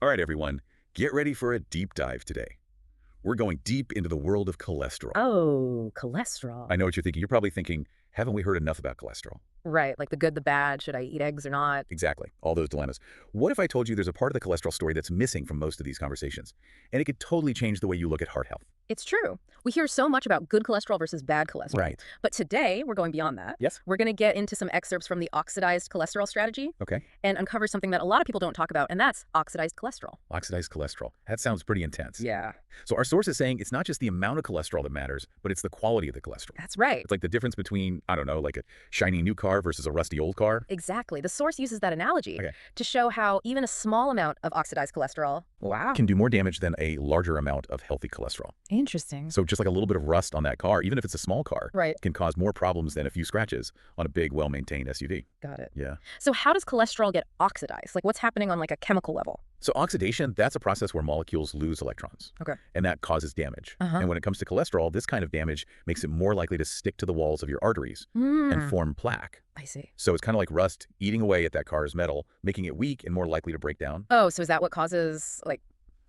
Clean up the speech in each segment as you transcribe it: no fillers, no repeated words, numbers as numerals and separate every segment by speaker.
Speaker 1: All right, everyone, get ready for a deep dive today. We're going deep into the world of cholesterol.
Speaker 2: Oh, cholesterol.
Speaker 1: I know what you're thinking. You're probably thinking, haven't we heard enough about cholesterol?
Speaker 2: Right, like the good, the bad, should I eat eggs or not?
Speaker 1: Exactly, all those dilemmas. What if I told you there's a part of the cholesterol story that's missing from most of these conversations? And it could totally change the way you look at heart health.
Speaker 2: It's true. We hear so much about good cholesterol versus bad cholesterol.
Speaker 1: Right.
Speaker 2: But today, we're going beyond that.
Speaker 1: Yes.
Speaker 2: We're going to get into some excerpts from the Oxidized Cholesterol Strategy
Speaker 1: Okay.
Speaker 2: and uncover something that a lot of people don't talk about, and that's oxidized cholesterol.
Speaker 1: Oxidized cholesterol. That sounds pretty intense.
Speaker 2: Yeah,
Speaker 1: So our source is saying it's not just the amount of cholesterol that matters, but it's the quality of the cholesterol.
Speaker 2: that's right.
Speaker 1: It's like the difference between, I don't know, like a shiny new car versus a rusty old car.
Speaker 2: Exactly. The source uses that analogy
Speaker 1: Okay.
Speaker 2: to show how even a small amount of oxidized cholesterol, wow,
Speaker 1: Can do more damage than a larger amount of healthy cholesterol.
Speaker 2: interesting.
Speaker 1: So just like a little bit of rust on that car, even if it's a small car,
Speaker 2: Right.
Speaker 1: can cause more problems than a few scratches on a big, well-maintained SUV.
Speaker 2: Got it.
Speaker 1: Yeah.
Speaker 2: So how does cholesterol get oxidized? Like what's happening on like a chemical level?
Speaker 1: So oxidation, that's a process where molecules lose electrons.
Speaker 2: Okay.
Speaker 1: And that causes damage.
Speaker 2: Uh-huh.
Speaker 1: And when it comes to cholesterol, this kind of damage makes it more likely to stick to the walls of your arteries
Speaker 2: Hmm.
Speaker 1: and form plaque.
Speaker 2: I see.
Speaker 1: So it's kind of like rust eating away at that car's metal, making it weak and more likely to break down.
Speaker 2: Oh, so is that what causes like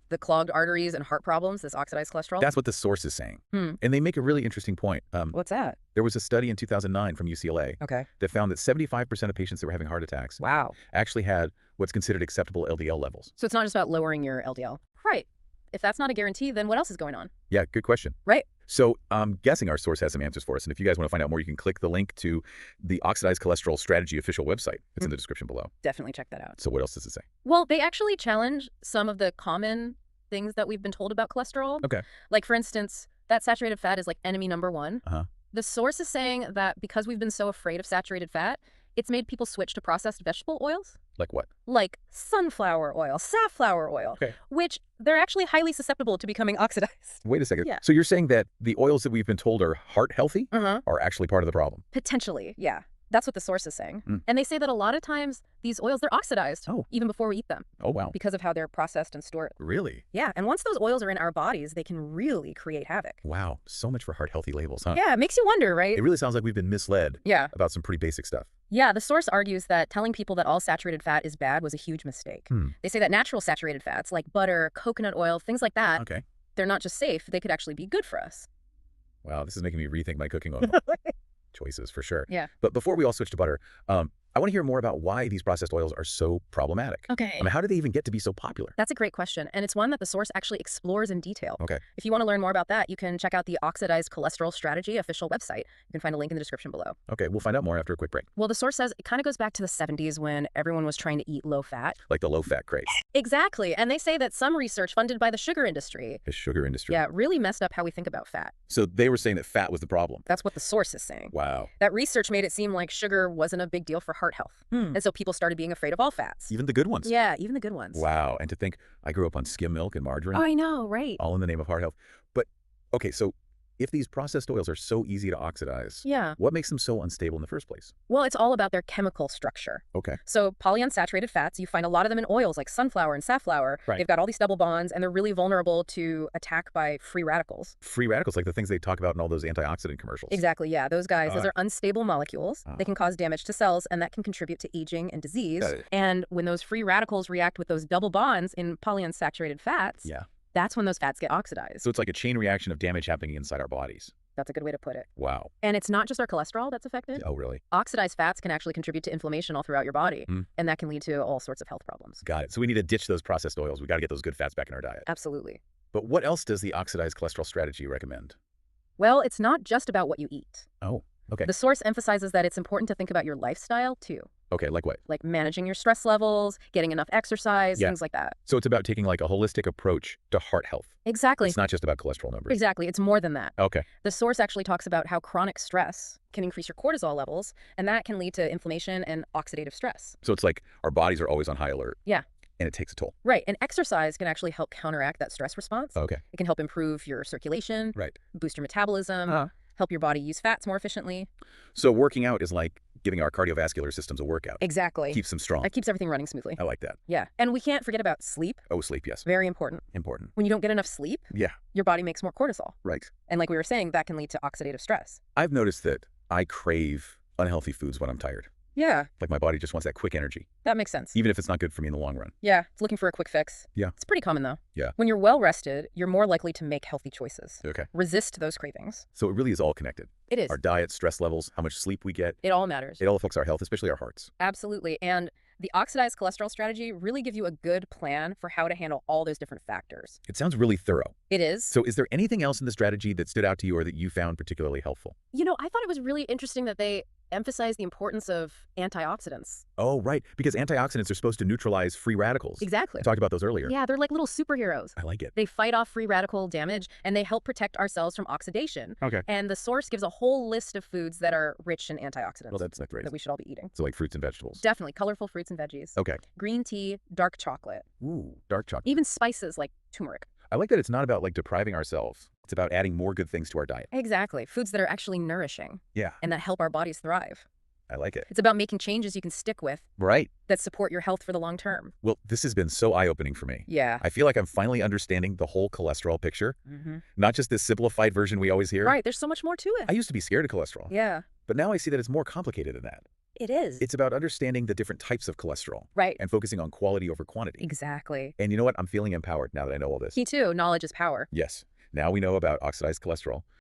Speaker 2: the clogged arteries and heart problems, this oxidized cholesterol?
Speaker 1: That's what the source is saying.
Speaker 2: Hmm.
Speaker 1: And they make a really interesting point.
Speaker 2: What's that?
Speaker 1: There was a study in 2009 from UCLA
Speaker 2: Okay.
Speaker 1: that found that 75% of patients that were having heart attacks
Speaker 2: Wow.
Speaker 1: actually had what's considered acceptable LDL levels.
Speaker 2: So it's not just about lowering your LDL. Right. If that's not a guarantee, then what else is going on?
Speaker 1: Yeah, good question.
Speaker 2: Right.
Speaker 1: So I'm guessing our source has some answers for us. And if you guys want to find out more, you can click the link to the Oxidized Cholesterol Strategy official website. It's in the description below.
Speaker 2: Definitely check that out.
Speaker 1: So what else does it say?
Speaker 2: Well, they actually challenge some of the common things that we've been told about cholesterol.
Speaker 1: Okay.
Speaker 2: Like, for instance, that saturated fat is like enemy number one.
Speaker 1: Uh-huh.
Speaker 2: The source is saying that because we've been so afraid of saturated fat, it's made people switch to processed vegetable oils.
Speaker 1: Like what?
Speaker 2: Like sunflower oil, safflower oil,
Speaker 1: Okay.
Speaker 2: which they're actually highly susceptible to becoming oxidized.
Speaker 1: Wait a second.
Speaker 2: Yeah.
Speaker 1: So you're saying that the oils that we've been told are heart healthy
Speaker 2: Uh-huh.
Speaker 1: are actually part of the problem?
Speaker 2: Potentially, yeah. That's what the source is saying.
Speaker 1: Mm.
Speaker 2: And they say that a lot of times these oils, they're oxidized
Speaker 1: Oh.
Speaker 2: even before we eat them
Speaker 1: Oh, wow.
Speaker 2: because of how they're processed and stored.
Speaker 1: Really?
Speaker 2: Yeah, and once those oils are in our bodies, they can really create havoc.
Speaker 1: Wow. So much for heart healthy labels, huh?
Speaker 2: Yeah, it makes you wonder, right?
Speaker 1: It really sounds like we've been misled
Speaker 2: Yeah.
Speaker 1: about some pretty basic stuff.
Speaker 2: Yeah, the source argues that telling people that all saturated fat is bad was a huge mistake.
Speaker 1: Hmm.
Speaker 2: They say that natural saturated fats like butter, coconut oil, things like that,
Speaker 1: Okay.
Speaker 2: they're not just safe, they could actually be good for us.
Speaker 1: Wow, this is making me rethink my cooking oil choices for sure.
Speaker 2: Yeah.
Speaker 1: But before we all switch to butter, I want to hear more about why these processed oils are so problematic.
Speaker 2: Okay.
Speaker 1: I mean, how do they even get to be so popular?
Speaker 2: That's a great question, and it's one that the source actually explores in detail.
Speaker 1: Okay.
Speaker 2: If you want to learn more about that, you can check out the Oxidized Cholesterol Strategy official website. You can find a link in the description below.
Speaker 1: Okay, we'll find out more after a quick break.
Speaker 2: Well, the source says it kind of goes back to the 70s when everyone was trying to eat low fat.
Speaker 1: Like the low-fat craze,
Speaker 2: Exactly, and they say that some research funded by the sugar industry,
Speaker 1: the sugar industry.
Speaker 2: yeah, really messed up how we think about fat.
Speaker 1: So they were saying that fat was the problem.
Speaker 2: That's what the source is saying.
Speaker 1: Wow.
Speaker 2: That research made it seem like sugar wasn't a big deal for heart health. And so people started being afraid of all fats.
Speaker 1: Even the good ones.
Speaker 2: Yeah, even the good ones.
Speaker 1: Wow. And to think I grew up on skim milk and margarine,
Speaker 2: Oh, I know, right?
Speaker 1: all in the name of heart health. But, okay, so if these processed oils are so easy to oxidize,
Speaker 2: Yeah.
Speaker 1: what makes them so unstable in the first place?
Speaker 2: Well, it's all about their chemical structure.
Speaker 1: Okay.
Speaker 2: So polyunsaturated fats, you find a lot of them in oils like sunflower and safflower.
Speaker 1: Right.
Speaker 2: They've got all these double bonds, and they're really vulnerable to attack by free radicals.
Speaker 1: Free radicals, like the things they talk about in all those antioxidant commercials.
Speaker 2: Exactly, yeah. Those guys, those
Speaker 1: Ah.
Speaker 2: are unstable molecules.
Speaker 1: Ah.
Speaker 2: They can cause damage to cells, and that can contribute to aging and disease.
Speaker 1: Got it.
Speaker 2: And when those free radicals react with those double bonds in polyunsaturated fats,
Speaker 1: Yeah.
Speaker 2: that's when those fats get oxidized.
Speaker 1: So it's like a chain reaction of damage happening inside our bodies.
Speaker 2: That's a good way to put it.
Speaker 1: Wow.
Speaker 2: And it's not just our cholesterol that's affected.
Speaker 1: Oh, really?
Speaker 2: Oxidized fats can actually contribute to inflammation all throughout your body,
Speaker 1: Mm.
Speaker 2: and that can lead to all sorts of health problems.
Speaker 1: Got it. So we need to ditch those processed oils. We got to get those good fats back in our diet.
Speaker 2: Absolutely.
Speaker 1: But what else does the Oxidized Cholesterol Strategy recommend?
Speaker 2: Well, it's not just about what you eat.
Speaker 1: Oh, okay.
Speaker 2: The source emphasizes that it's important to think about your lifestyle too,
Speaker 1: Okay, like what?
Speaker 2: like managing your stress levels, getting enough exercise,
Speaker 1: Yeah.
Speaker 2: things like that.
Speaker 1: So it's about taking like a holistic approach to heart health.
Speaker 2: Exactly.
Speaker 1: It's not just about cholesterol numbers.
Speaker 2: Exactly. It's more than that.
Speaker 1: Okay.
Speaker 2: The source actually talks about how chronic stress can increase your cortisol levels, and that can lead to inflammation and oxidative stress.
Speaker 1: So it's like our bodies are always on high alert.
Speaker 2: Yeah.
Speaker 1: And it takes a toll.
Speaker 2: Right. And exercise can actually help counteract that stress response.
Speaker 1: Okay.
Speaker 2: It can help improve your circulation,
Speaker 1: Right.
Speaker 2: boost your metabolism,
Speaker 1: Uh-huh.
Speaker 2: help your body use fats more efficiently.
Speaker 1: So working out is like giving our cardiovascular systems a workout.
Speaker 2: Exactly.
Speaker 1: Keeps them strong.
Speaker 2: That keeps everything running smoothly.
Speaker 1: I like that.
Speaker 2: Yeah. And we can't forget about sleep.
Speaker 1: Oh, sleep, yes.
Speaker 2: Very important.
Speaker 1: Important.
Speaker 2: When you don't get enough sleep,
Speaker 1: Yeah,
Speaker 2: your body makes more cortisol.
Speaker 1: right.
Speaker 2: And like we were saying, that can lead to oxidative stress.
Speaker 1: I've noticed that I crave unhealthy foods when I'm tired.
Speaker 2: Yeah,
Speaker 1: Like my body just wants that quick energy,
Speaker 2: that makes sense.
Speaker 1: even if it's not good for me in the long run.
Speaker 2: Yeah, it's looking for a quick fix.
Speaker 1: Yeah.
Speaker 2: It's pretty common, though.
Speaker 1: Yeah.
Speaker 2: When you're well rested, you're more likely to make healthy choices.
Speaker 1: Okay.
Speaker 2: Resist those cravings.
Speaker 1: So it really is all connected.
Speaker 2: It is.
Speaker 1: Our diet, stress levels, how much sleep we get,
Speaker 2: It all matters.
Speaker 1: it all affects our health, especially our hearts.
Speaker 2: Absolutely. And the oxidized cholesterol strategy really gives you a good plan for how to handle all those different factors.
Speaker 1: It sounds really thorough.
Speaker 2: It is.
Speaker 1: So is there anything else in the strategy that stood out to you or that you found particularly helpful?
Speaker 2: I thought it was really interesting that they emphasize the importance of antioxidants.
Speaker 1: Oh, right. Because antioxidants are supposed to neutralize free radicals.
Speaker 2: Exactly.
Speaker 1: We talked about those earlier.
Speaker 2: Yeah, they're like little superheroes.
Speaker 1: I like it.
Speaker 2: They fight off free radical damage, and they help protect our cells from oxidation.
Speaker 1: Okay.
Speaker 2: And the source gives a whole list of foods that are rich in antioxidants
Speaker 1: Well, that's great.
Speaker 2: that we should all be eating.
Speaker 1: So like fruits and vegetables.
Speaker 2: Definitely colorful fruits and veggies.
Speaker 1: Okay.
Speaker 2: Green tea, dark chocolate,
Speaker 1: Ooh, dark chocolate.
Speaker 2: even spices like turmeric.
Speaker 1: I like that it's not about like depriving ourselves. It's about adding more good things to our diet.
Speaker 2: Exactly. Foods that are actually nourishing
Speaker 1: Yeah,
Speaker 2: and that help our bodies thrive.
Speaker 1: I like it.
Speaker 2: It's about making changes you can stick with
Speaker 1: Right.
Speaker 2: that support your health for the long term.
Speaker 1: Well, this has been so eye-opening for me.
Speaker 2: Yeah.
Speaker 1: I feel like I'm finally understanding the whole cholesterol picture,
Speaker 2: Mm-hmm.
Speaker 1: not just this simplified version we always hear.
Speaker 2: Right. There's so much more to it.
Speaker 1: I used to be scared of cholesterol,
Speaker 2: Yeah.
Speaker 1: but now I see that it's more complicated than that.
Speaker 2: It is.
Speaker 1: It's about understanding the different types of cholesterol
Speaker 2: Right.
Speaker 1: and focusing on quality over quantity.
Speaker 2: Exactly.
Speaker 1: And you know what? I'm feeling empowered now that I know all this.
Speaker 2: Me too. Knowledge is power.
Speaker 1: Yes. Now we know about oxidized cholesterol.